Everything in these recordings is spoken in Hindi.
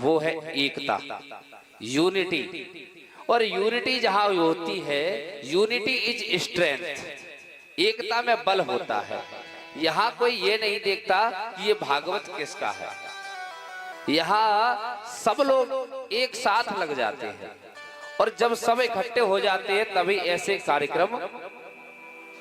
वो है एकता, यूनिटी। और यूनिटी जहां होती है, यूनिटी इज स्ट्रेंथ, एकता में बल होता है। यहाँ कोई ये नहीं देखता कि ये भागवत किसका है, यहाँ सब लोग एक साथ लग जाते हैं और जब सब इकट्ठे हो जाते हैं तभी ऐसे कार्यक्रम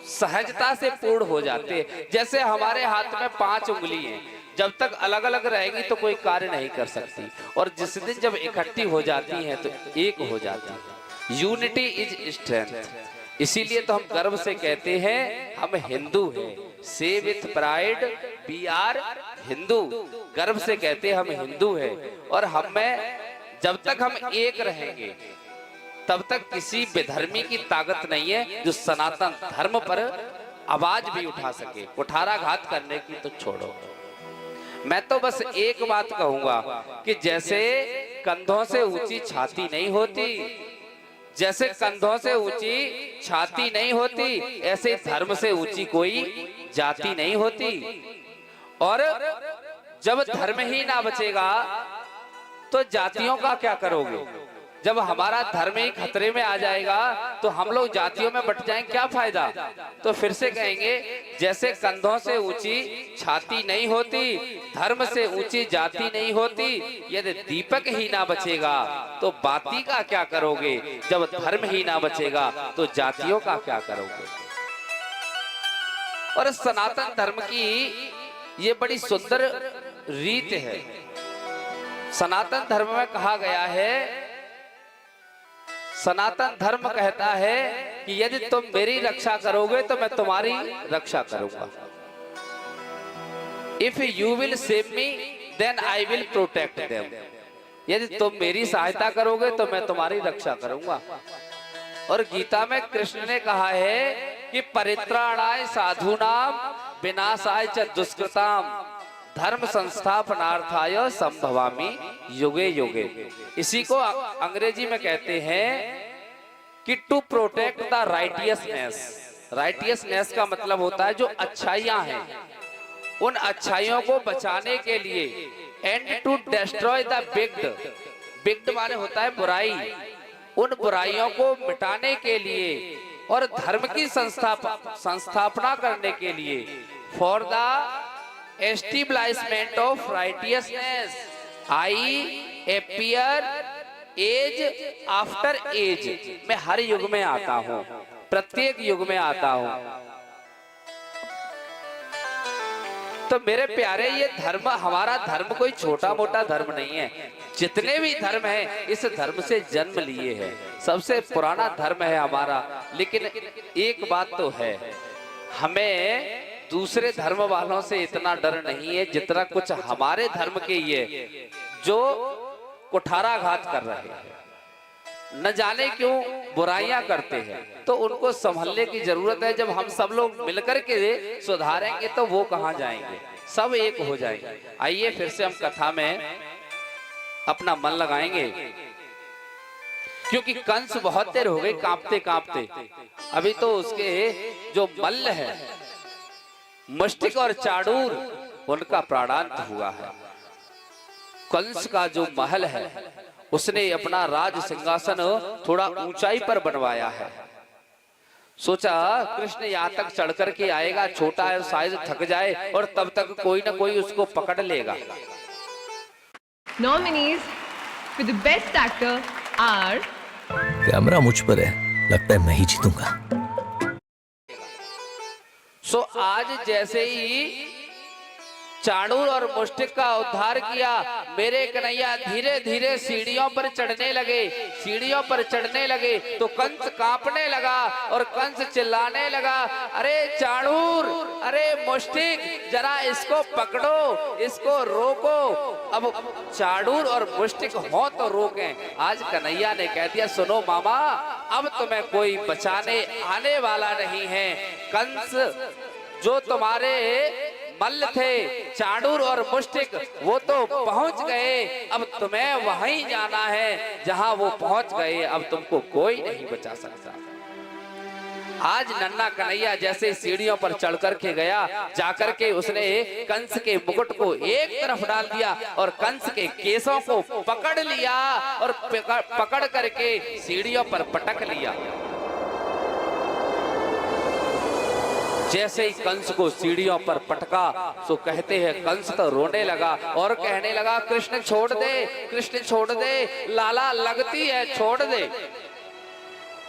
सहजता से पूर्ण हो जाते हैं। जैसे हमारे हाथ में 5 उंगली हैं, जब तक अलग अलग रहेगी तो कोई कार्य नहीं कर सकती, और जिस दिन जब इकट्ठी हो जाती हैं तो एक हो जाती है। Unity is strength. इसीलिए तो हम गर्व से कहते हैं हम हिंदू हैं, say with pride we are Hindu. गर्व से कहते हैं हम हिंदू हैं, और हमें जब तक हम एक रहेंगे तब तक किसी विधर्मी की ताकत नहीं है जो सनातन धर्म पर आवाज भी उठा सके। कुठाराघात करने की तो छोड़ो। मैं तो बस एक बात कहूंगा कि जैसे कंधों से ऊंची छाती नहीं होती, जैसे कंधों से ऊंची छाती नहीं होती, ऐसे धर्म से ऊंची कोई जाति नहीं होती। और जब धर्म ही ना बचेगा तो जातियों का क्या करोगे? जब हमारा धर्म ही खतरे में आ जाएगा तो हम लोग जातियों में बट जाएंगे, क्या फायदा? तो फिर से कहेंगे, जैसे कंधों से ऊंची छाती नहीं होती, धर्म से ऊंची जाति नहीं होती। यदि दीपक ही ना बचेगा तो बाती का क्या करोगे? जब धर्म ही ना बचेगा तो जातियों का क्या करोगे? और सनातन धर्म की ये बड़ी सुंदर रीत है। सनातन धर्म में कहा गया है, सनातन धर्म कहता है कि यदि तुम मेरी रक्षा करोगे तो मैं तुम्हारी रक्षा करूंगा। If you will save me then I will protect them. यदि तुम मेरी सहायता करोगे तो मैं तुम्हारी रक्षा करूंगा। और गीता में कृष्ण ने कहा है कि परित्राणाय साधूनाम विनाशाय च दुष्कृताम धर्म संस्थापनार्थाय संभवामि युगे युगे। इसी को अंग्रेजी में कहते हैं कि to protect the righteousness. Righteousness का मतलब होता है जो अच्छाइयां हैं उन अच्छाइयों को बचाने के लिए, एंड टू डिस्ट्रॉय द बिग्ड। बिग्ड माने होता है बुराई, उन बुराइयों को मिटाने के लिए और धर्म की संस्थापना करने के लिए, for the establishment of righteousness I appear age after age. मैं हर युग में आता हूं, प्रत्येक युग में आता हूं। तो मेरे प्यारे, ये धर्म, हमारा धर्म कोई छोटा मोटा धर्म नहीं है। जितने भी धर्म हैं इस धर्म से जन्म लिए हैं, सबसे पुराना धर्म है हमारा। लेकिन एक बात तो है, हमें दूसरे धर्म वालों से इतना डर नहीं है जितना कुछ हमारे धर्म के ये जो कुठाराघात कर रहे हैं, न जाने क्यों बुराइयां करते हैं। तो उनको संभलने की जरूरत है। जब हम सब लोग मिलकर के सुधारेंगे तो वो कहां जाएंगे, सब एक हो जाएंगे। आइए फिर से हम कथा में अपना मन लगाएंगे, क्योंकि कंस बहुत देर हो गई कांपते कांपते। अभी तो उसके जो मल्ल है मुष्टिक और चाडूर, उनका प्राणांत हुआ है। कंस का जो महल है उसने अपना राज सिंहासन थोड़ा ऊंचाई पर बनवाया है। सोचा कृष्ण यहाँ तक चढ़ कर के आएगा, छोटा है शायद थक जाए और तब तक कोई ना कोई उसको पकड़ लेगा। Nominees for the best actor are camera मुझ पर है, लगता है मैं ही जीतूंगा। सो आज जैसे ही चाणूर और मुष्टिक का उद्धार किया, मेरे कन्हैया धीरे धीरे सीढ़ियों पर चढ़ने लगे। सीढ़ियों पर चढ़ने लगे तो कंस कांपने लगा और कंस चिल्लाने लगा, अरे चाणूर, अरे मुष्टिक, जरा इसको पकड़ो, इसको रोको। अब चाणूर और मुष्टिक हो तो रोकें। आज कन्हैया ने कह दिया, सुनो मामा, अब तुम्हें कोई बचाने आने वाला नहीं है। कंस जो तुम्हारे मल्ल थे, चाणूर और मुष्टिक, वो तो पहुंच गए। अब तुम्हें वहीं जाना है जहां वो पहुंच गए। अब तुमको कोई नहीं बचा सकता। आज नन्ना कन्हैया जैसे सीढ़ियों पर चढ़ करके गया, जाकर के उसने कंस के मुकुट को एक तरफ डाल दिया और कंस के केसों को पकड़ लिया और पकड़ करके सीढ़ियों पर पटक लिया। जैसे ही कंस को सीढ़ियों पर पटका तो कहते हैं कंस तो रोने लगा और कहने लगा कृष्ण छोड़ दे, कृष्ण छोड़ दे, लाला लगती है, छोड़ दे।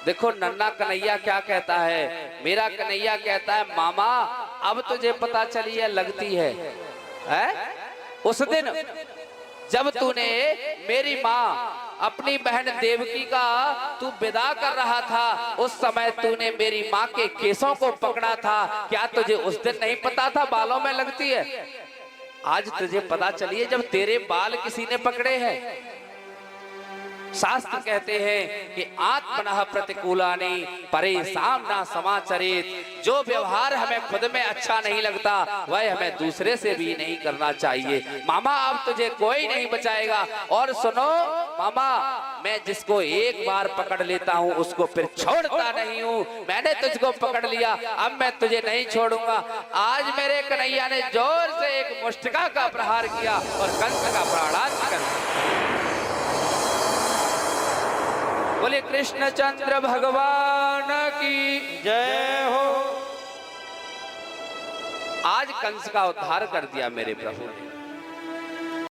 देखो नन्ना कन्हैया क्या कहता है, मेरा कन्हैया कहता है मामा अब तुझे पता चली है लगती है? उस दिन जब तूने मेरी माँ अपनी बहन देवकी का तू विदा कर रहा था, उस समय तूने मेरी माँ के केसों को पकड़ा था, क्या तुझे उस दिन नहीं पता था बालों में लगती है? आज तुझे पता चली है जब तेरे बाल किसी ने पकड़े हैं। शास्त्र कहते हैं कि आत्मनः प्रतिकूलानि परेषां न समाचरेत, जो व्यवहार हमें खुद में अच्छा नहीं लगता वह हमें दूसरे से भी नहीं करना चाहिए। मामा अब तुझे कोई नहीं बचाएगा। और सुनो मामा, मैं जिसको एक बार पकड़ लेता हूँ उसको फिर छोड़ता नहीं हूँ। मैंने तुझको पकड़ लिया, अब मैं तुझे नहीं छोड़ूंगा। आज मेरे कन्हैया ने जोर से एक मुष्टिका का प्रहार किया और कंस का प्राणांत कर दिया। बोले कृष्णचंद्र भगवान की जय हो। आज कंस का उद्धार कर दिया मेरे प्रभु ने।